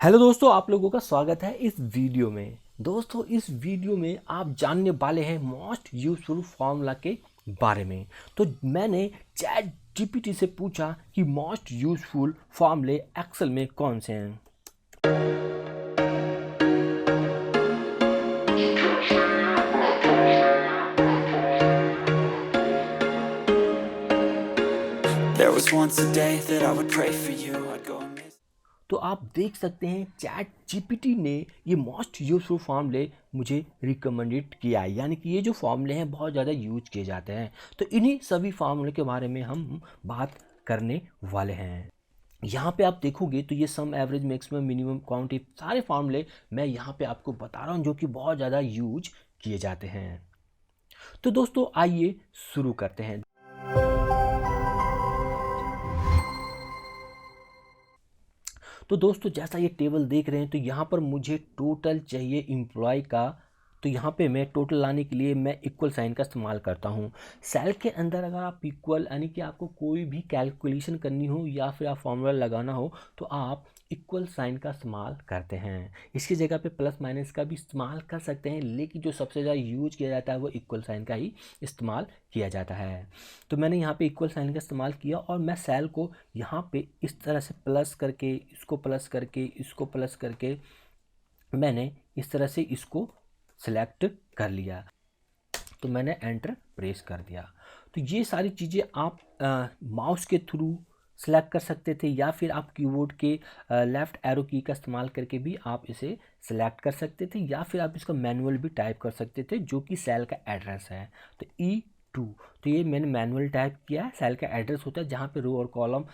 Hello दोस्तों, आप लोगों का स्वागत है इस वीडियो में। दोस्तों, इस वीडियो में आप जानने वाले हैं मोस्ट यूजफुल फार्मूला के बारे में। तो मैंने चैट जीपीटी से पूछा कि मोस्ट यूजफुल फार्मूले एक्सेल में कौन से हैं। There was once a day that I would pray for you. I'd go and miss. तो आप देख सकते हैं चैट जीपीटी ने ये मोस्ट यूजफुल फार्मूले मुझे रिकमेंडेड किया है, यानी कि ये जो फार्मूले हैं बहुत ज़्यादा यूज किए जाते हैं। तो इन्हीं सभी फार्मूले के बारे में हम बात करने वाले हैं। यहाँ पे आप देखोगे तो ये सम, एवरेज, मैक्सिमम, मिनिमम, क्वांटिटी, सारे फार्मूले मैं यहाँ पे आपको बता रहा हूँ जो कि बहुत ज़्यादा यूज किए जाते हैं। तो दोस्तों आइए शुरू करते हैं। तो दोस्तों जैसा ये टेबल देख रहे हैं तो यहाँ पर मुझे टोटल चाहिए एम्प्लॉय का। तो यहाँ पे मैं टोटल लाने के लिए मैं इक्वल साइन का इस्तेमाल करता हूँ। सेल के अंदर अगर आप इक्वल यानी कि आपको कोई भी कैलकुलेशन करनी हो या फिर आप फॉर्मूला लगाना हो तो आप इक्वल साइन का इस्तेमाल करते हैं। इसकी जगह पे प्लस माइनस का भी इस्तेमाल कर सकते हैं, लेकिन जो सबसे ज़्यादा यूज किया जाता है वो इक्वल साइन का ही इस्तेमाल किया जाता है। तो मैंने यहाँ पे इक्वल साइन का इस्तेमाल किया और मैं सेल को यहाँ पे इस तरह से प्लस करके, इसको प्लस करके, इसको प्लस करके मैंने इस तरह से इसको सिलेक्ट कर लिया। तो मैंने एंटर प्रेस कर दिया। तो ये सारी चीज़ें आप माउस के थ्रू सेलेक्ट कर सकते थे या फिर आप कीबोर्ड के लेफ़्ट एरो की का इस्तेमाल करके भी आप इसे सेलेक्ट कर सकते थे या फिर आप इसको मैनुअल भी टाइप कर सकते थे, जो कि सेल का एड्रेस है। तो E2, तो ये मैंने मैनुअल टाइप किया है। सेल का एड्रेस होता है जहाँ पे रो और कॉलम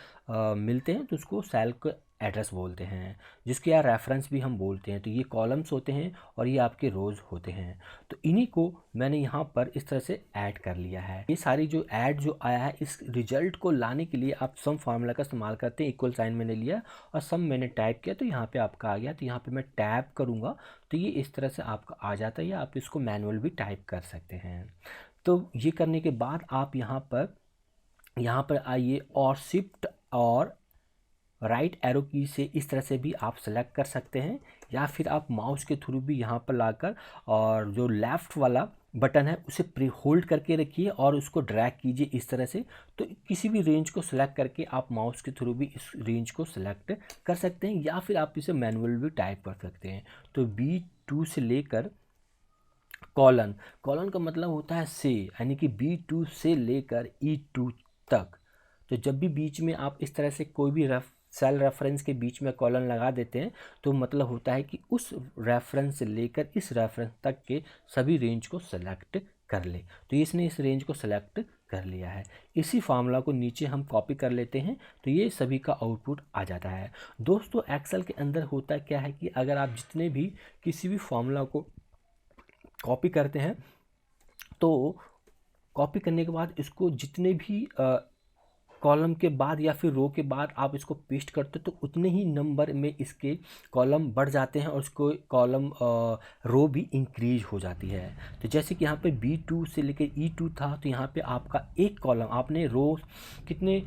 मिलते हैं, तो उसको सेल का एड्रेस बोलते हैं, जिसके यार रेफरेंस भी हम बोलते हैं। तो ये कॉलम्स होते हैं और ये आपके रोज़ होते हैं। तो इन्हीं को मैंने यहाँ पर इस तरह से ऐड कर लिया है। ये सारी जो ऐड जो आया है, इस रिजल्ट को लाने के लिए आप सम फार्मूला का इस्तेमाल करते हैं। इक्वल साइन मैंने लिया और सम मैंने टाइप किया, तो यहाँ पे आपका आ गया। तो यहाँ पे मैं टैप करूँगा तो ये इस तरह से आपका आ जाता है, या आप इसको मैनुअल भी टाइप कर सकते हैं। तो ये करने के बाद आप यहाँ पर आइए और शिफ्ट और राइट एरो की से इस तरह से भी आप सेलेक्ट कर सकते हैं, या फिर आप माउस के थ्रू भी यहाँ पर लाकर और जो लेफ़्ट वाला बटन है उसे प्री होल्ड करके रखिए और उसको ड्रैग कीजिए इस तरह से। तो किसी भी रेंज को सिलेक्ट करके आप माउस के थ्रू भी इस रेंज को सिलेक्ट कर सकते हैं, या फिर आप इसे मैनुअल भी टाइप कर सकते हैं। तो B2 से लेकर कॉलन, कॉलन का मतलब होता है से, यानी कि B2 से लेकर E2 तक। तो जब भी बीच में आप इस तरह से कोई भी सेल रेफरेंस के बीच में कॉलन लगा देते हैं तो मतलब होता है कि उस रेफरेंस से लेकर इस रेफरेंस तक के सभी रेंज को सेलेक्ट कर ले। तो इसने इस रेंज को सेलेक्ट कर लिया है। इसी फार्मूला को नीचे हम कॉपी कर लेते हैं तो ये सभी का आउटपुट आ जाता है। दोस्तों एक्सेल के अंदर होता क्या है कि अगर आप जितने भी किसी भी फार्मूला को कॉपी करते हैं तो कॉपी करने के बाद इसको जितने भी कॉलम के बाद या फिर रो के बाद आप इसको पेस्ट करते हो तो उतने ही नंबर में इसके कॉलम बढ़ जाते हैं और उसको कॉलम रो भी इंक्रीज हो जाती है। तो जैसे कि यहाँ पे B2 से लेकर E2 था, तो यहाँ पे आपका एक कॉलम आपने रो कितने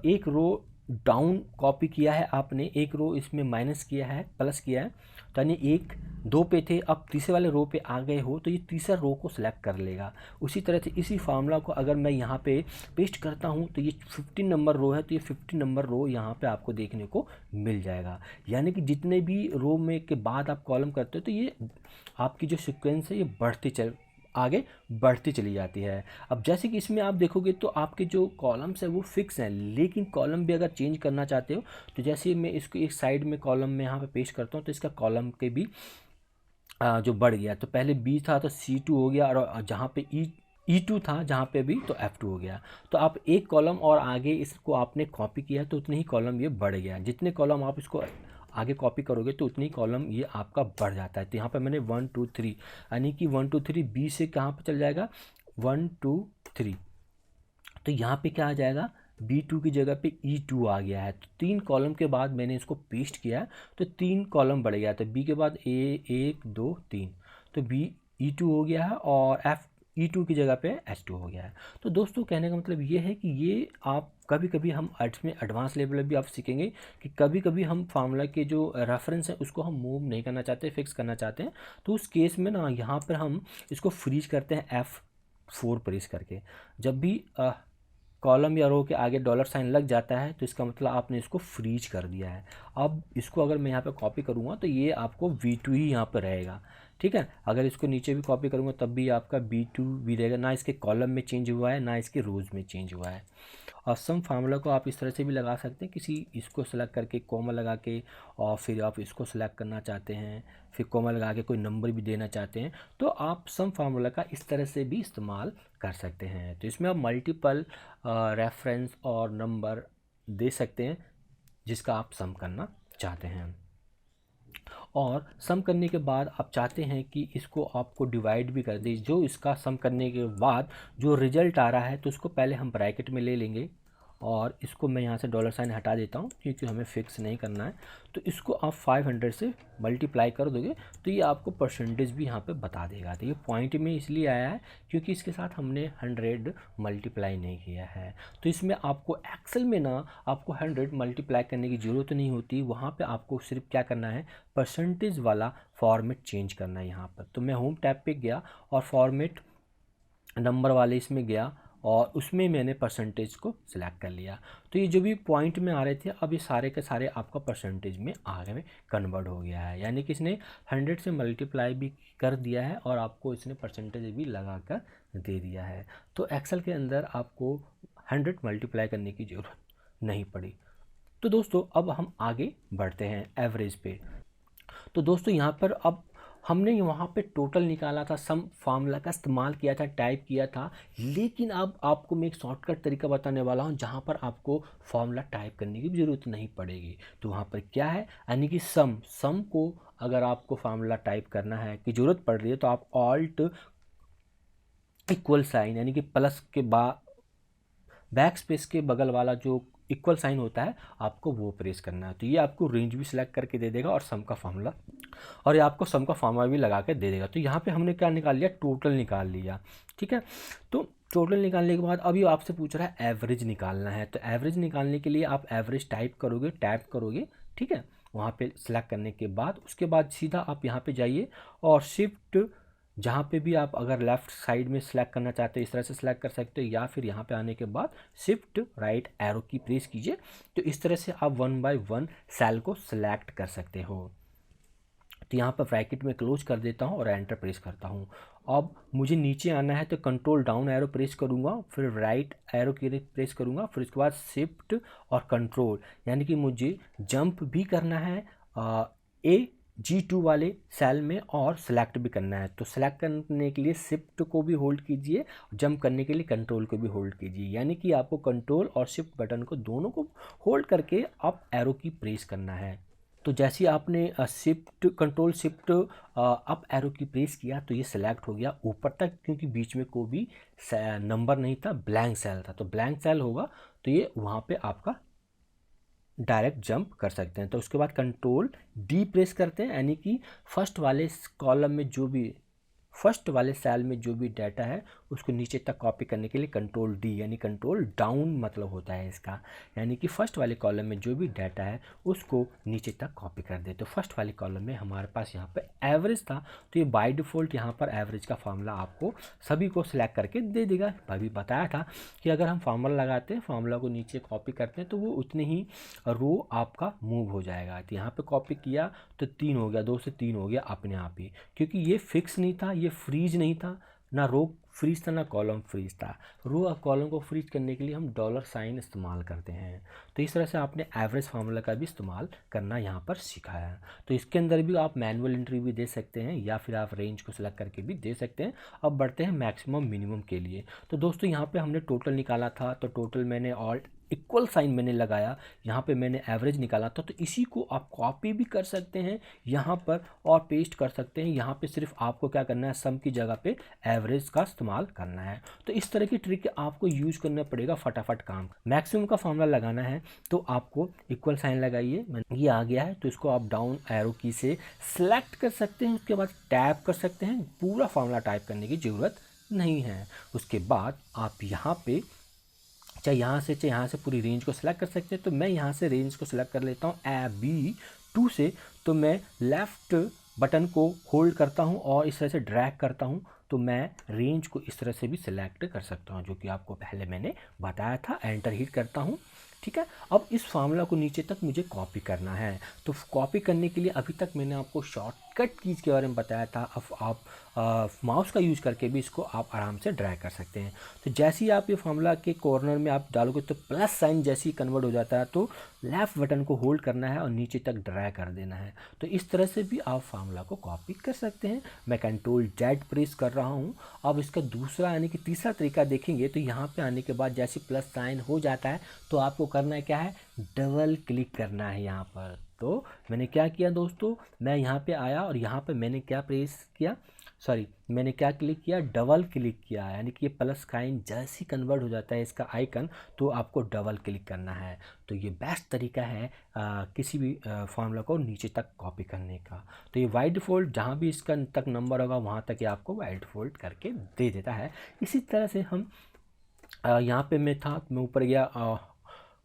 एक रो डाउन कॉपी किया है आपने, एक रो इसमें माइनस किया है, प्लस किया है। तो यानी एक दो पे थे, अब तीसरे वाले रो पे आ गए हो तो ये तीसरा रो को सिलेक्ट कर लेगा। उसी तरह से इसी फार्मूला को अगर मैं यहाँ पे पेस्ट करता हूँ तो ये 15 नंबर रो है, तो ये 15 नंबर रो यहाँ पे आपको देखने को मिल जाएगा। यानी कि जितने भी रो में के बाद आप कॉलम करते हो तो ये आपकी जो सीक्वेंस है ये आगे बढ़ती चली जाती है। अब जैसे कि इसमें आप देखोगे तो आपके जो कॉलम्स है वो फिक्स हैं, लेकिन कॉलम भी अगर चेंज करना चाहते हो तो जैसे मैं इसको एक साइड में कॉलम में यहाँ पे पेस्ट करता हूँ तो इसका कॉलम के भी जो बढ़ गया। तो पहले B था तो C2 हो गया, और जहाँ पे E2 था जहाँ पे भी तो F2 हो गया। तो आप एक कॉलम और आगे इसको आपने कॉपी किया तो उतने ही कॉलम ये बढ़ गया। जितने कॉलम आप इसको आगे कॉपी करोगे तो उतनी कॉलम ये आपका बढ़ जाता है। तो यहाँ पे मैंने 1 2 3 यानी कि 1 2 3 B से कहाँ पे चल जाएगा 1 2 3। तो यहाँ पे क्या आ जाएगा B2 की जगह पे E2 आ गया है। तो 3 कॉलम के बाद मैंने इसको पेस्ट किया तो 3 कॉलम बढ़ गया। तो B के बाद A 1 2 3, तो B E2 हो गया है और E2 की जगह पे H2 हो गया है। तो दोस्तों कहने का मतलब ये है कि ये आप कभी कभी हम इसमें एडवांस लेवल में भी आप सीखेंगे कि कभी कभी हम फार्मूला के जो रेफरेंस है उसको हम मूव नहीं करना चाहते, फिक्स करना चाहते हैं, तो उस केस में ना यहाँ पर हम इसको फ्रीज करते हैं F4 प्रेस करके। जब भी कॉलम या रो के आगे डॉलर साइन लग जाता है तो इसका मतलब आपने इसको फ्रीज कर दिया है। अब इसको अगर मैं यहाँ पे कॉपी करूँगा तो ये आपको V2 ही यहाँ पर रहेगा, ठीक है। अगर इसको नीचे भी कॉपी करूँगा तब भी आपका B2 भी रहेगा, ना इसके कॉलम में चेंज हुआ है ना इसके रोज में चेंज हुआ है। और सम फार्मूला को आप इस तरह से भी लगा सकते हैं, किसी इसको सेलेक्ट करके कॉमा लगा के, और फिर आप इसको सेलेक्ट करना चाहते हैं, फिर कॉमा लगा के कोई नंबर भी देना चाहते हैं, तो आप सम फार्मूला का इस तरह से भी इस्तेमाल कर सकते हैं। तो इसमें आप मल्टीपल रेफरेंस और नंबर दे सकते हैं जिसका आप सम करना चाहते हैं। और सम करने के बाद आप चाहते हैं कि इसको आपको डिवाइड भी कर दें, जो इसका सम करने के बाद जो रिजल्ट आ रहा है तो उसको पहले हम ब्रैकेट में ले लेंगे, और इसको मैं यहाँ से डॉलर साइन हटा देता हूँ क्योंकि हमें फिक्स नहीं करना है। तो इसको आप 500 से मल्टीप्लाई कर दोगे तो ये आपको परसेंटेज भी यहाँ पे बता देगा। तो ये पॉइंट में इसलिए आया है क्योंकि इसके साथ हमने 100 मल्टीप्लाई नहीं किया है। तो इसमें आपको एक्सेल में ना आपको 100 मल्टीप्लाई करने की ज़रूरत नहीं होती, वहाँ पर आपको सिर्फ क्या करना है, परसेंटेज वाला फॉर्मेट चेंज करना है यहाँ पर। तो मैं होम टैब पे गया और फॉर्मेट नंबर वाले इसमें गया और उसमें मैंने परसेंटेज को सिलेक्ट कर लिया। तो ये जो भी पॉइंट में आ रहे थे अब ये सारे के सारे आपका परसेंटेज में आगे में कन्वर्ट हो गया है, यानी कि इसने 100 से मल्टीप्लाई भी कर दिया है और आपको इसने परसेंटेज भी लगा कर दे दिया है। तो एक्सेल के अंदर आपको 100 मल्टीप्लाई करने की ज़रूरत नहीं पड़ी। तो दोस्तों अब हम आगे बढ़ते हैं एवरेज पे। तो दोस्तों यहाँ पर अब हमने वहाँ पे टोटल निकाला था, सम फार्मूला का इस्तेमाल किया था, टाइप किया था, लेकिन अब आपको मैं एक शॉर्टकट तरीका बताने वाला हूँ जहाँ पर आपको फार्मूला टाइप करने की ज़रूरत नहीं पड़ेगी। तो वहाँ पर क्या है, यानी कि सम को अगर आपको फार्मूला टाइप करना है की ज़रूरत पड़ रही है तो आप ऑल्ट इक्वल साइन यानी कि प्लस के बाद बैक स्पेस के बगल वाला जो इक्वल साइन होता है आपको वो प्रेस करना है। तो ये आपको रेंज भी सिलेक्ट करके दे देगा और सम का फार्मूला, और ये आपको सम का फार्मूला भी लगा के दे देगा। तो यहाँ पे हमने क्या निकाल लिया, टोटल निकाल लिया, ठीक है। तो टोटल निकालने के बाद अभी आपसे पूछ रहा है एवरेज निकालना है। तो एवरेज निकालने के लिए आप एवरेज टाइप करोगे, टैप करोगे, ठीक है। वहाँ पे सिलेक्ट करने के बाद उसके बाद सीधा आप यहाँ पे जाइए और शिफ्ट जहाँ पे भी आप अगर लेफ़्ट साइड में सिलेक्ट करना चाहते हो इस तरह से सिलेक्ट कर सकते हो, या फिर यहाँ पे आने के बाद शिफ्ट राइट एरो की प्रेस कीजिए। तो इस तरह से आप 1 बाय 1 सेल को सिलेक्ट कर सकते हो। तो यहाँ पर ब्रैकेट में क्लोज कर देता हूँ और एंटर प्रेस करता हूँ। अब मुझे नीचे आना है तो कंट्रोल डाउन एरो प्रेस करूँगा, फिर राइट एरो की प्रेस करूँगा, फिर उसके बाद शिफ्ट और कंट्रोल, यानी कि मुझे जंप भी करना है G2 वाले सेल में और सेलेक्ट भी करना है। तो सेलेक्ट करने के लिए शिफ्ट को भी होल्ड कीजिए, जंप करने के लिए कंट्रोल को भी होल्ड कीजिए, यानी कि आपको कंट्रोल और शिफ्ट बटन को दोनों को होल्ड करके अप एरो की प्रेस करना है। तो जैसे आपने shift control shift up arrow की प्रेस किया तो ये सिलेक्ट हो गया ऊपर तक, क्योंकि बीच में कोई भी नंबर नहीं था, ब्लैंक सेल था। तो ब्लैंक सेल होगा तो ये वहाँ पे आपका डायरेक्ट जंप कर सकते हैं। तो उसके बाद कंट्रोल डी प्रेस करते हैं, यानी कि फर्स्ट वाले कॉलम में जो भी फर्स्ट वाले सेल में जो भी डाटा है उसको नीचे तक कॉपी करने के लिए कंट्रोल डी, यानी कंट्रोल डाउन मतलब होता है इसका, यानी कि फर्स्ट वाले कॉलम में जो भी डाटा है उसको नीचे तक कॉपी कर दे। तो फर्स्ट वाले कॉलम में हमारे पास यहाँ पे एवरेज था, तो ये बाय डिफ़ॉल्ट यहाँ पर एवरेज का फार्मूला आपको सभी को सिलेक्ट करके दे देगा। अभी बताया था कि अगर हम फार्मूला लगाते हैं, फार्मूला को नीचे कॉपी करते हैं तो वो उतनी ही रो आपका मूव हो जाएगा। तो यहाँ पर कॉपी किया तो 3 हो गया, 2 से 3 हो गया अपने आप ही, क्योंकि ये फिक्स नहीं था, ये फ्रीज नहीं था, ना रो फ्रीज था ना कॉलम फ्रीज था। रो और कॉलम को फ्रीज करने के लिए हम डॉलर साइन इस्तेमाल करते हैं। तो इस तरह से आपने एवरेज फार्मूला का भी इस्तेमाल करना यहाँ पर सीखा है। तो इसके अंदर भी आप मैनुअल एंट्री भी दे सकते हैं या फिर आप रेंज को सिलेक्ट करके भी दे सकते हैं। अब बढ़ते हैं मैक्सिमम मिनिमम के लिए। तो दोस्तों यहाँ पे हमने टोटल निकाला था, तो टोटल मैंने ऑल्ट इक्वल साइन मैंने लगाया, यहाँ पे मैंने एवरेज निकाला था। तो इसी को आप कॉपी भी कर सकते हैं यहाँ पर और पेस्ट कर सकते हैं। यहाँ पे सिर्फ आपको क्या करना है, सम की जगह पे एवरेज का इस्तेमाल करना है। तो इस तरह की ट्रिक आपको यूज करना पड़ेगा, फटाफट काम। मैक्सिमम का फॉर्मूला लगाना है तो आपको इक्वल साइन लगाइए, ये आ गया है तो इसको आप डाउन एरो की से सिलेक्ट कर सकते हैं, उसके बाद टैप कर सकते हैं। पूरा फॉर्मूला टाइप करने की ज़रूरत नहीं है। उसके बाद आप यहाँ पे चाहे यहाँ से पूरी रेंज को सिलेक्ट कर सकते हैं। तो मैं यहाँ से रेंज को सिलेक्ट कर लेता हूँ AB2 से। तो मैं लेफ़्ट बटन को होल्ड करता हूँ और इस तरह से ड्रैग करता हूँ, तो मैं रेंज को इस तरह से भी सिलेक्ट कर सकता हूँ, जो कि आपको पहले मैंने बताया था। एंटर हिट करता हूँ, ठीक है। अब इस फार्मूला को नीचे तक मुझे कॉपी करना है। तो कॉपी करने के लिए अभी तक मैंने आपको शॉर्टकट कीज़ के बारे में बताया था। अब आप माउस का यूज़ करके भी इसको आप आराम से ड्रैग कर सकते हैं। तो जैसे ही आप ये फार्मूला के कॉर्नर में आप डालोगे तो प्लस साइन जैसे ही कन्वर्ट हो जाता है, तो लेफ़्ट बटन को होल्ड करना है और नीचे तक ड्रैग कर देना है। तो इस तरह से भी आप फार्मूला को कॉपी कर सकते हैं। मैं Ctrl Z प्रेस कर रहा हूँ। अब इसका दूसरा यानी कि तीसरा तरीका देखेंगे तो यहाँ पे आने के बाद जैसे प्लस साइन हो जाता है तो आपको करना है क्या है, डबल क्लिक करना है यहाँ पर। तो मैंने क्या किया दोस्तों, मैं यहाँ पे आया और यहाँ पे मैंने क्या प्रेस किया, मैंने क्या क्लिक किया, डबल क्लिक किया। यानी कि ये प्लस साइन जैसे ही कन्वर्ट हो जाता है इसका आइकन, तो आपको डबल क्लिक करना है। तो ये बेस्ट तरीका है किसी भी फार्मूला को नीचे तक कॉपी करने का। तो ये बाय डिफ़ॉल्ट जहाँ भी इसका तक नंबर होगा वहाँ तक ये आपको बाय डिफ़ॉल्ट करके दे देता है। इसी तरह से हम यहाँ पे मैं ऊपर गया,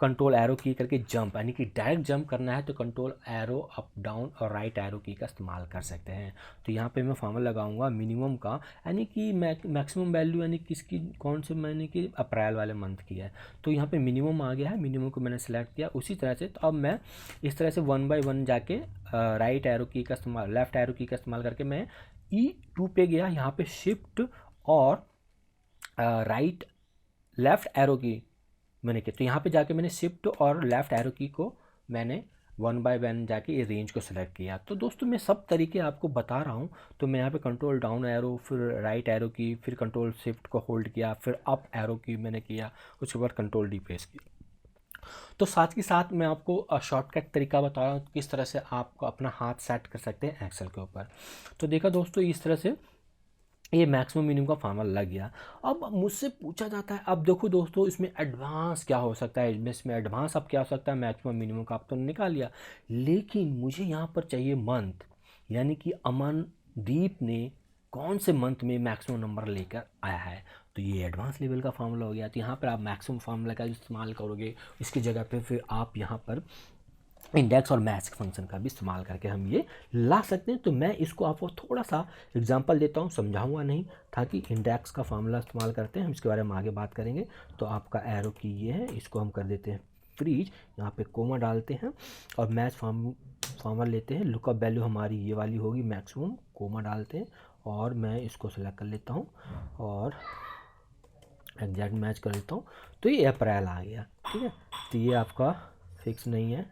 कंट्रोल एरो की करके जंप, यानी कि डायरेक्ट जंप करना है तो कंट्रोल एरो अप डाउन और राइट एरो की का इस्तेमाल कर सकते हैं। तो यहाँ पे मैं फार्मूला लगाऊंगा मिनिमम का, यानी कि मैक्सिमम वैल्यू यानी किसकी, कौन से महीने की, अप्रैल वाले मंथ की है। तो यहाँ पे मिनिमम आ गया है, मिनिमम को मैंने सेलेक्ट किया। उसी तरह से तो अब मैं इस तरह से 1 बाय 1 जाके राइट एरो की का इस्तेमाल, लेफ़्ट एरो की का इस्तेमाल करके मैं E2 पे गया। यहाँ पे शिफ्ट और राइट लेफ़्ट एरो की मैंने किया। तो यहाँ पे जाके मैंने शिफ्ट और लेफ़्ट एरो की को मैंने 1 बाय 1 जाके ये रेंज को सेलेक्ट किया। तो दोस्तों मैं सब तरीके आपको बता रहा हूँ। तो मैं यहाँ पे कंट्रोल डाउन एरो, फिर राइट एरो की, फिर कंट्रोल शिफ्ट को होल्ड किया, फिर अप एरो की मैंने किया, उसके बाद कंट्रोल D प्रेस किया। तो साथ के साथ मैं आपको शॉर्टकट तरीका बता रहा हूँ किस तरह से आप अपना हाथ सेट कर सकते हैं एक्सेल के ऊपर। तो देखा दोस्तों, इस तरह से ये मैक्सिमम मिनिमम का फार्मूला लग गया। अब मुझसे पूछा जाता है, अब देखो दोस्तों इसमें एडवांस क्या हो सकता है, इसमें एडवांस अब क्या हो सकता है, मैक्सिमम मिनिमम का आप तो निकाल लिया, लेकिन मुझे यहाँ पर चाहिए मंथ, यानी कि अमनदीप ने कौन से मंथ में मैक्सिमम नंबर लेकर आया है। तो ये एडवांस लेवल का फार्मूला हो गया। तो यहाँ पर आप मैक्सिमम फार्मूला का इस्तेमाल करोगे, इसकी जगह पे फिर आप यहाँ पर इंडेक्स और मैच फंक्शन का भी इस्तेमाल करके हम ये ला सकते हैं। तो मैं इसको आपको थोड़ा सा एग्जांपल देता हूँ, समझाऊंगा नहीं, ताकि इंडेक्स का फार्मूला इस्तेमाल करते हैं, हम इसके बारे में आगे बात करेंगे। तो आपका एरो की ये है, इसको हम कर देते हैं फ्रीज, यहाँ पे कोमा डालते हैं और मैच फार्मूला लेते हैं। लुकअप वैल्यू हमारी ये वाली होगी मैक्सिमम, कोमा डालते हैं और मैं इसको सेलेक्ट कर लेता हूँ और एग्जैक्ट मैच कर लेता हूँ। तो ये अप्रैल आ गया, ठीक है। तो ये आपका फिक्स नहीं है,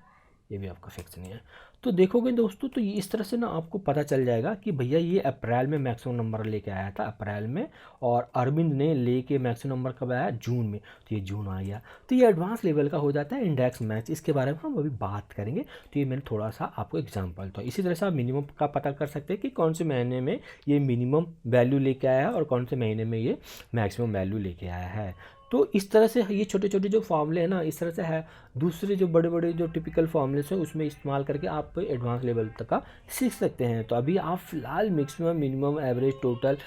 ये भी आपका फिक्स नहीं है। तो देखोगे दोस्तों, तो ये इस तरह से ना आपको पता चल जाएगा कि भैया ये अप्रैल में मैक्सिमम नंबर लेके आया था, अप्रैल में, और अरविंद ने लेके मैक्सिमम नंबर कब आया, जून में। तो ये जून आ गया। तो ये एडवांस लेवल का हो जाता है इंडेक्स मैच, इसके बारे में हम अभी बात करेंगे। तो ये मैंने थोड़ा सा आपको एग्जाम्पल। तो इसी तरह से आप मिनिमम का पता कर सकते हैं कि कौन से महीने में ये मिनिमम वैल्यू लेके आया है और कौन से महीने में ये मैक्सिमम वैल्यू लेके आया है। तो इस तरह से ये छोटे छोटे जो फार्मूले हैं ना, इस तरह से है। दूसरे जो बड़े बड़े जो टिपिकल फार्मूलेस हैं उसमें इस्तेमाल करके आप एडवांस लेवल तक का सीख सकते हैं। तो अभी आप फ़िलहाल मैक्सिमम, मिनिमम, एवरेज, टोटल,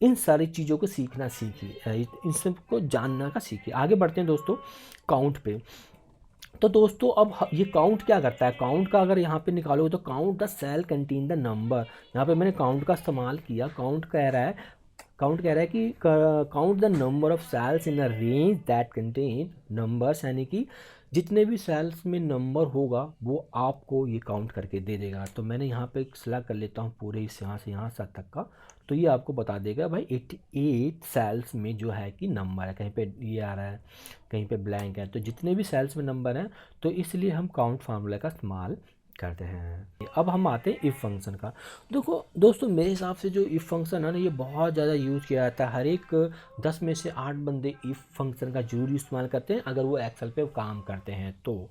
इन सारी चीज़ों को सीखना सीखिए, इन सबको जानना का सीखिए। आगे बढ़ते हैं दोस्तों काउंट पे। तो दोस्तों अब ये काउंट क्या करता है, काउंट का अगर यहाँ पे निकालोगे तो count the cell contain the number. यहाँ पे मैंने काउंट का इस्तेमाल किया। काउंट कह रहा है कि count the number of cells in a range that contain numbers, यानी कि जितने भी सेल्स में नंबर होगा वो आपको ये काउंट करके दे देगा। तो मैंने यहाँ पे सिलेक्ट कर लेता हूँ पूरे इस यहाँ से यहाँ तक का। तो ये आपको बता देगा भाई 88 सेल्स में जो है कि नंबर है, कहीं पे ये आ रहा है, कहीं पे ब्लैंक है। तो जितने भी सेल्स में नंबर हैं, तो इसलिए हम काउंट फार्मूला का इस्तेमाल करते हैं। अब हम आते हैं इफ़ फंक्शन का। देखो दोस्तों, मेरे हिसाब से जो इफ़ फंक्शन है ना, ये बहुत ज़्यादा यूज़ किया जाता है। हर एक 10 में से 8 बंदे इफ़ फंक्शन का जरूर इस्तेमाल करते हैं अगर वो एक्सेल पे काम करते हैं। तो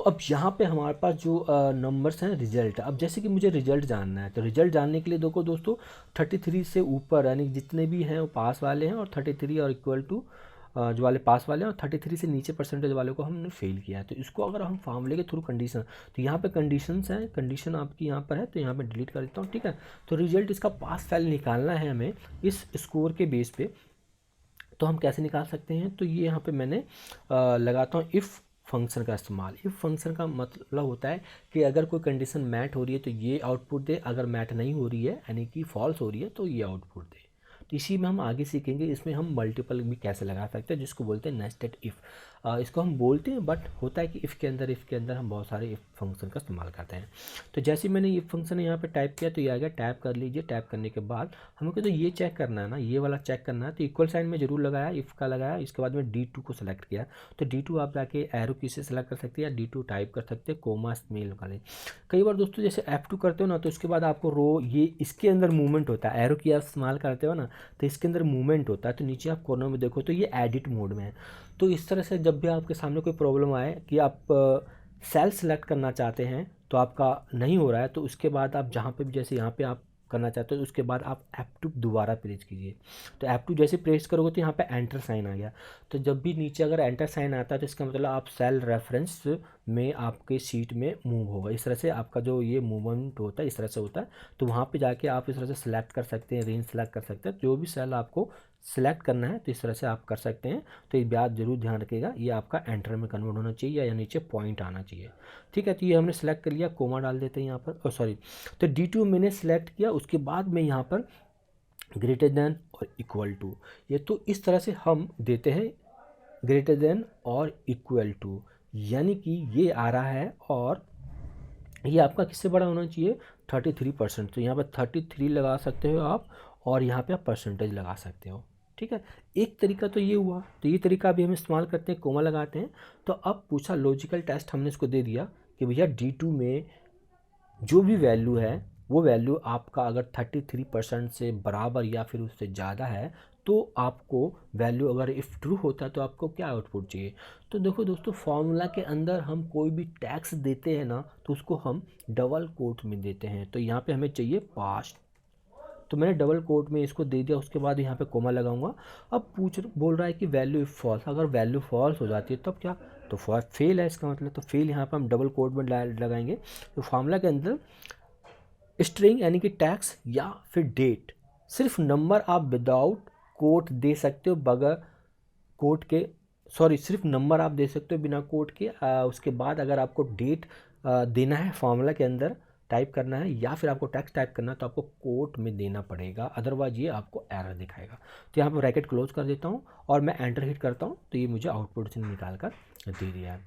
अब यहाँ पे हमारे पास जो नंबर्स हैं, रिजल्ट। अब जैसे कि मुझे रिजल्ट जानना है, तो रिजल्ट जानने के लिए देखो दोस्तों 33 से ऊपर यानी जितने भी हैं वो पास वाले हैं, और 33 और इक्वल टू जो वाले पास वाले हैं, और 33 से नीचे परसेंटेज वाले को हमने फेल किया है। तो इसको अगर हम फार्मूले के थ्रू कंडीशन, तो यहाँ पे कंडीशंस हैं, कंडीशन आपकी यहाँ पर है, तो यहाँ पे डिलीट कर देता हूँ, ठीक है। तो रिजल्ट इसका पास फेल निकालना है हमें इस स्कोर के बेस पे। तो हम कैसे निकाल सकते हैं, तो ये यहाँ पे मैंने लगाता हूँ इफ़ फंक्शन का इस्तेमाल। इफ़ फंक्शन का मतलब होता है कि अगर कोई कंडीशन मैट हो रही है तो ये आउटपुट दे, अगर मैट नहीं हो रही है यानी कि फॉल्स हो रही है तो ये आउटपुट दे। तो इसी में हम आगे सीखेंगे, इसमें हम मल्टीपल भी कैसे लगा सकते हैं, जिसको बोलते हैं नेस्टेड इफ़। इसको हम बोलते हैं, बट होता है कि इफ़ के अंदर हम बहुत सारे इफ़ फंक्शन का इस्तेमाल करते हैं। तो जैसे मैंने ये फंक्शन यहाँ पे टाइप किया तो ये आ गया, टैप कर लीजिए। टैप करने के बाद हमको तो ये चेक करना है ना, ये वाला चेक करना है, तो इक्वल साइन में जरूर लगाया, इफ़ का लगाया। इसके बाद में D2 को सेलेक्ट किया, तो D2 आप जाके एरो की से सेलेक्ट कर सकते हैं, या D2 टाइप कर सकते हैं, कोमा स्मेल वाले। कई बार दोस्तों जैसे F2 करते हो ना, तो उसके बाद आपको रो ये इसके अंदर मूवमेंट होता है, एरो की आप इस्तेमाल करते हो ना तो इसके अंदर मूवमेंट होता है। तो नीचे आप कॉर्नर में देखो तो ये एडिट मोड में है। तो इस तरह से जब भी आपके सामने कोई प्रॉब्लम आए कि आप सेल सेलेक्ट करना चाहते हैं तो आपका नहीं हो रहा है, तो उसके बाद आप जहाँ पे भी, जैसे यहाँ पे आप करना चाहते हो, तो उसके बाद आप F2 दोबारा प्रेस कीजिए। तो F2 जैसे प्रेस करोगे तो यहाँ पे एंटर साइन आ गया। तो जब भी नीचे अगर एंटर साइन आता है तो इसका मतलब आप सेल रेफरेंस में आपके शीट में मूव होगा। इस तरह से आपका जो ये मूवमेंट होता है इस तरह से होता है। तो वहाँ पे जाके आप इस तरह से सिलेक्ट कर सकते हैं, रेंज सेलेक्ट कर सकते हैं, जो भी सेल आपको सिलेक्ट करना है तो इस तरह से आप कर सकते हैं। तो एक बात जरूर ध्यान रखिएगा, ये आपका एंटर में कन्वर्ट होना चाहिए या नीचे पॉइंट आना चाहिए, ठीक है। तो ये हमने सेलेक्ट कर लिया, कोमा डाल देते हैं यहाँ पर, सॉरी। तो D2 मैंने सेलेक्ट किया, उसके बाद में यहाँ पर ग्रेटर देन और इक्वल टू, ये तो इस तरह से हम देते हैं ग्रेटर देन और इक्वल टू, यानी कि ये आ रहा है और ये आपका किससे बड़ा होना चाहिए, 33%। तो यहाँ पर 33 लगा सकते हो आप, और यहाँ पे आप परसेंटेज लगा सकते हो, ठीक है। एक तरीका तो ये हुआ, तो ये तरीका भी हम इस्तेमाल करते हैं, कोमा लगाते हैं। तो अब पूछा लॉजिकल टेस्ट, हमने इसको दे दिया कि भैया D2 में जो भी वैल्यू है वो वैल्यू आपका अगर 33% से बराबर या फिर उससे ज़्यादा है तो आपको वैल्यू, अगर इफ़ ट्रू होता है तो आपको क्या आउटपुट चाहिए। तो देखो दोस्तों, फॉर्मूला के अंदर हम कोई भी टैक्स देते हैं ना तो उसको हम डबल कोट में देते हैं। तो यहाँ पे हमें चाहिए पास्ट, तो मैंने डबल कोट में इसको दे दिया, उसके बाद यहाँ पे कोमा लगाऊंगा। अब बोल रहा है कि वैल्यू इफ फॉल्स, अगर वैल्यू फॉल्स हो जाती है तब क्या, तो फेल है इसका मतलब, तो फेल यहाँ पे हम डबल कोट में लगाएंगे। तो फॉर्मूला के अंदर स्ट्रिंग यानी कि टैक्स या फिर डेट, सिर्फ नंबर आप विदाउट कोट दे सकते हो, बगैर कोट के, सॉरी सिर्फ नंबर आप दे सकते हो बिना कोट के। उसके बाद अगर आपको डेट देना है फॉर्मूला के अंदर टाइप करना है, या फिर आपको टैक्स टाइप करना है तो आपको कोट में देना पड़ेगा, अदरवाइज ये आपको एरर दिखाएगा। तो यहाँ पर ब्रैकेट क्लोज कर देता हूँ और मैं एंटर हिट करता हूँ, तो ये मुझे आउटपुट से निकाल कर दे दिया है।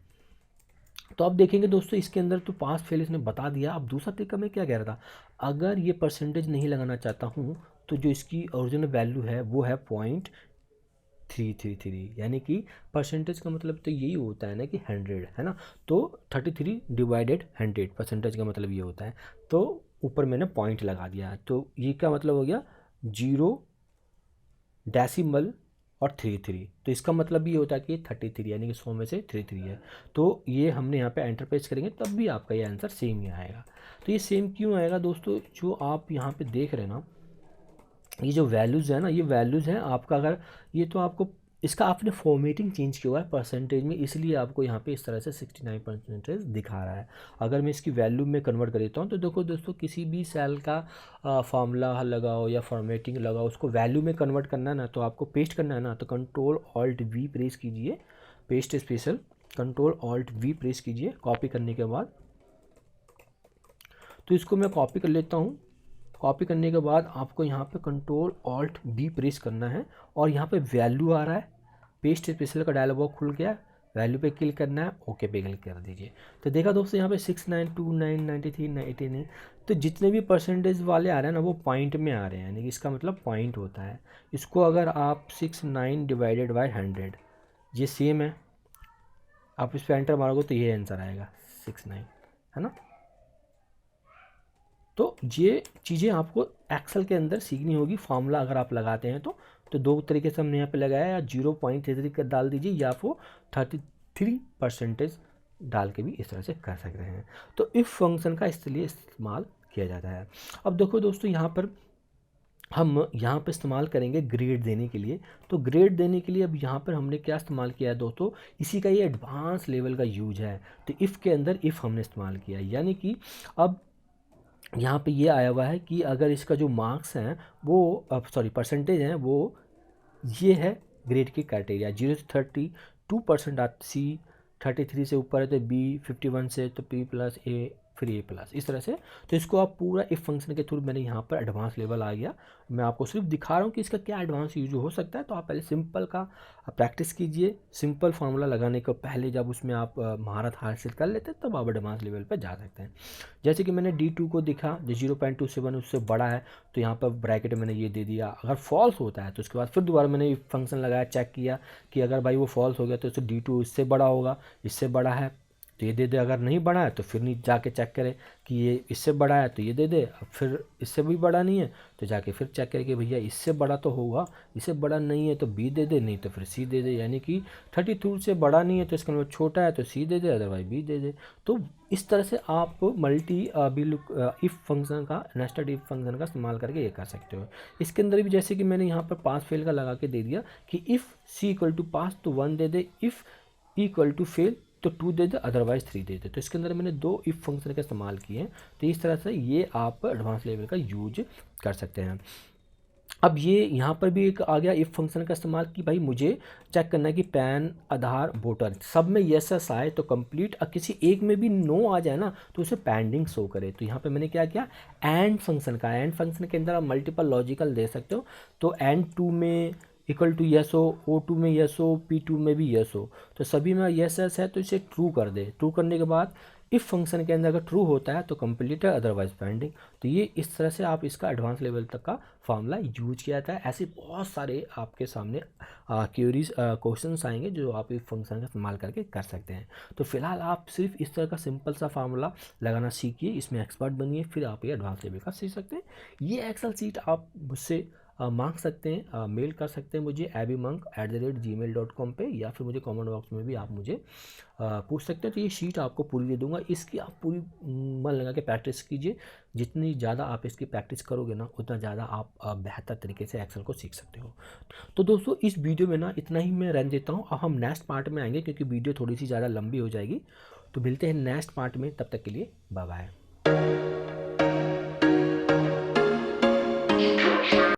तो अब देखेंगे दोस्तों, इसके अंदर तो पास फेल इसने बता दिया। अब दूसरा तरीका मैं क्या कह रहा था, अगर ये परसेंटेज नहीं लगाना चाहता हूँ तो जो इसकी ओरिजिनल वैल्यू है वो है 0.333, यानी कि परसेंटेज का मतलब तो यही होता है ना कि 100 है ना, तो 33 डिवाइडेड 100 परसेंटेज का मतलब ये होता है। तो ऊपर मैंने पॉइंट लगा दिया, तो ये क्या मतलब हो गया 0 डेसिमल और 33, तो इसका मतलब ये होता है कि 33 यानी कि 100 में से 33 है। तो ये हमने यहाँ पे एंटर प्रेस करेंगे तब भी आपका ये आंसर सेम ही आएगा। तो ये सेम क्यों आएगा दोस्तों, जो आप यहाँ पे देख रहे हैं ना, ये जो वैल्यूज़ है ना, ये वैल्यूज़ हैं आपका, अगर ये तो आपको इसका आपने फॉर्मेटिंग चेंज किया हुआ है परसेंटेज में, इसलिए आपको यहाँ पे इस तरह से 69% दिखा रहा है। अगर मैं इसकी वैल्यू में कन्वर्ट कर देता हूँ तो देखो दोस्तों, किसी भी सेल का फार्मूला लगाओ या फॉर्मेटिंग लगाओ, उसको वैल्यू में कन्वर्ट करना है ना, तो आपको पेस्ट करना है ना, तो Ctrl+Alt+V प्रेस कीजिए, पेस्ट स्पेशल Ctrl+Alt+V प्रेस कीजिए। कॉपी करने के बाद तो इसको मैं कॉपी कर लेता हूँ। कॉपी करने के बाद आपको यहाँ पे Ctrl+Alt+V प्रेस करना है और यहाँ पे वैल्यू आ रहा है, पेस्ट स्पेशल का डायलॉग बॉक्स खुल गया, वैल्यू पे क्लिक करना है, ओके पे क्लिक कर दीजिए। तो देखा दोस्तों, यहाँ पे 6929 93 89, तो जितने भी परसेंटेज वाले आ रहे हैं ना वो पॉइंट में आ रहे हैं, यानी कि इसका मतलब पॉइंट होता है। इसको अगर आप 69 डिवाइडेड बाई 100, ये सेम है, आप इस पर एंटर मारोगे तो ये आंसर आएगा 69, है ना। तो ये चीज़ें आपको एक्सेल के अंदर सीखनी होगी, फार्मूला अगर आप लगाते हैं तो दो तरीके से हमने यहाँ पे लगाया, या 0.33 डाल दीजिए या फिर 33% डाल के भी इस तरह से कर सकते हैं। तो इफ़ फंक्शन का इसलिए इस्तेमाल किया जाता है। अब देखो दोस्तों, यहाँ पर हम यहाँ पे इस्तेमाल करेंगे ग्रेड देने के लिए। तो ग्रेड देने के लिए अब यहाँ पर हमने क्या इस्तेमाल किया है दोस्तों, इसी का ये एडवांस लेवल का यूज है। तो इफ़ के अंदर इफ़ हमने इस्तेमाल किया, यानी कि अब यहाँ पे ये आया हुआ है कि अगर इसका जो मार्क्स हैं वो परसेंटेज हैं वो ये है ग्रेड की क्राइटेरिया, 0 से 32% सी, 33 से ऊपर है तो बी, 51 से तो पी प्लस ए, फिर ए प्लस, इस तरह से। तो इसको आप पूरा इफ फंक्शन के थ्रू, मैंने यहाँ पर एडवांस लेवल आ गया, मैं आपको सिर्फ दिखा रहा हूँ कि इसका क्या एडवांस यूज हो सकता है। तो आप पहले सिंपल का प्रैक्टिस कीजिए, सिंपल फार्मूला लगाने को पहले जब उसमें आप महारत हासिल कर लेते हैं तब आप एडवांस लेवल पर जा सकते हैं। जैसे कि मैंने D2 को दिखा जो 0.27 उससे बड़ा है, तो यहाँ पर ब्रैकेट मैंने ये दे दिया। अगर फॉल्स होता है तो उसके बाद फिर दोबारा मैंने फंक्शन लगाया, चेक किया कि अगर भाई वो फॉल्स हो गया तो इससे D2 इससे बड़ा होगा, इससे बड़ा है तो ये दे दे, अगर नहीं बड़ा है तो फिर नहीं जाके चेक करें कि ये इससे बड़ा है तो ये दे दे, अब फिर इससे भी बड़ा नहीं है तो जाके फिर चेक करें कि भैया इससे बड़ा तो होगा, इससे बड़ा नहीं है तो बी दे दे, नहीं तो फिर सी दे दे। यानी कि 32 से बड़ा नहीं है तो इसका मतलब छोटा है तो सी दे दे, अदरवाइज बी दे दे। तो इस तरह से आप मल्टी इफ़ फंक्शन का, नेस्टेड इफ फंक्शन का इस्तेमाल करके ये कर सकते हो। इसके अंदर भी जैसे कि मैंने यहाँ पर पास फेल का लगा के दे दिया कि इफ़ सी इक्वल टू पास तो 1 दे दे, इफ़ इक्वल टू फेल तो 2 दे दे, अदरवाइज 3 दे दे। तो इसके अंदर मैंने 2 इफ़ फंक्शन का इस्तेमाल किए हैं। तो इस तरह से ये आप एडवांस लेवल का यूज कर सकते हैं। अब ये यहाँ पर भी एक आ गया इफ़ फंक्शन का इस्तेमाल कि भाई मुझे चेक करना है कि पैन, आधार, वोटर सब में यस यस आए तो कंप्लीट, किसी एक में भी नो आ जाए ना तो उसे पेंडिंग शो करे। तो यहाँ पे मैंने क्या किया, एंड फंक्शन का, एंड फंक्शन के अंदर आप मल्टीपल लॉजिकल दे सकते हो। तो एंड 2 में इक्वल टू यस हो, O2 में यस हो, P2 में भी यस हो, तो सभी में यस यस है तो इसे ट्रू कर दे। ट्रू करने के बाद इफ़ फंक्शन के अंदर अगर ट्रू होता है तो कंप्लीट है, अदरवाइज पेंडिंग। तो ये इस तरह से आप इसका एडवांस लेवल तक का फार्मूला यूज किया जाता है। ऐसे बहुत सारे आपके सामने क्यूरीज क्वेश्चंस आएंगे जो आप इस फंक्शन का इस्तेमाल करके कर सकते हैं। तो फिलहाल आप सिर्फ इस तरह का सिंपल सा फार्मूला लगाना सीखिए, इसमें एक्सपर्ट बनिए, फिर आप ये एडवांस लेवल का सीख सकते हैं। ये एक्सेल सीट आप मुझसे मांग सकते हैं, मेल कर सकते हैं मुझे abhimank@gmail.com पे, या फिर मुझे कमेंट बॉक्स में भी आप मुझे पूछ सकते हैं। तो ये शीट आपको पूरी दे दूंगा, इसकी आप पूरी मन लगा के प्रैक्टिस कीजिए। जितनी ज़्यादा आप इसकी प्रैक्टिस करोगे ना उतना ज़्यादा आप बेहतर तरीके से एक्सेल को सीख सकते हो। तो दोस्तों इस वीडियो में ना इतना ही मैं रहने देता हूँ। अब हम नेक्स्ट पार्ट में आएंगे क्योंकि वीडियो थोड़ी सी ज़्यादा लंबी हो जाएगी। तो मिलते हैं नेक्स्ट पार्ट में, तब तक के लिए बाय बाय।